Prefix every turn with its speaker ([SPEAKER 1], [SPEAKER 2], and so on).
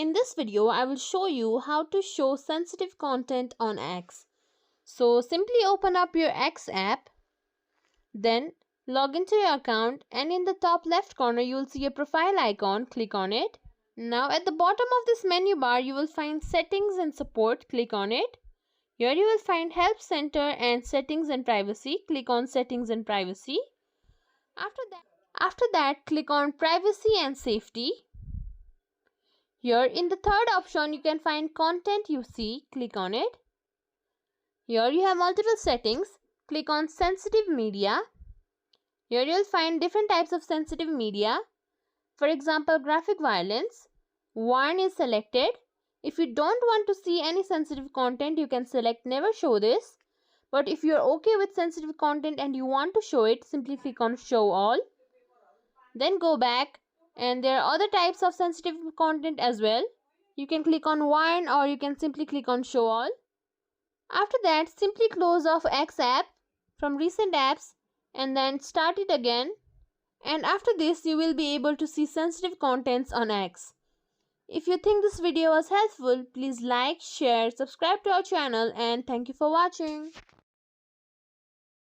[SPEAKER 1] In this video, I will show you how to show sensitive content on X. So simply open up your X app, then log into your account, and in the top left corner you will see a profile icon. Click on it. Now at the bottom of this menu bar you will find settings and support. Click on it. Here you will find help center and settings and privacy. Click on settings and privacy. After that click on privacy and safety. Here in the third option you can find content you see. Click on it. Here you have multiple settings. Click on sensitive media. Here you will find different types of sensitive media. For example, graphic violence. Warn is selected. If you don't want to see any sensitive content, you can select never show this. But if you are okay with sensitive content and you want to show it, simply click on show all. Then go back, and there are other types of sensitive content as well. You can click on warn or you can simply click on show all. After that, simply close off X app from recent apps and then start it again. And after this, you will be able to see sensitive contents on X. If you think this video was helpful, please like, share, subscribe to our channel, and thank you for watching.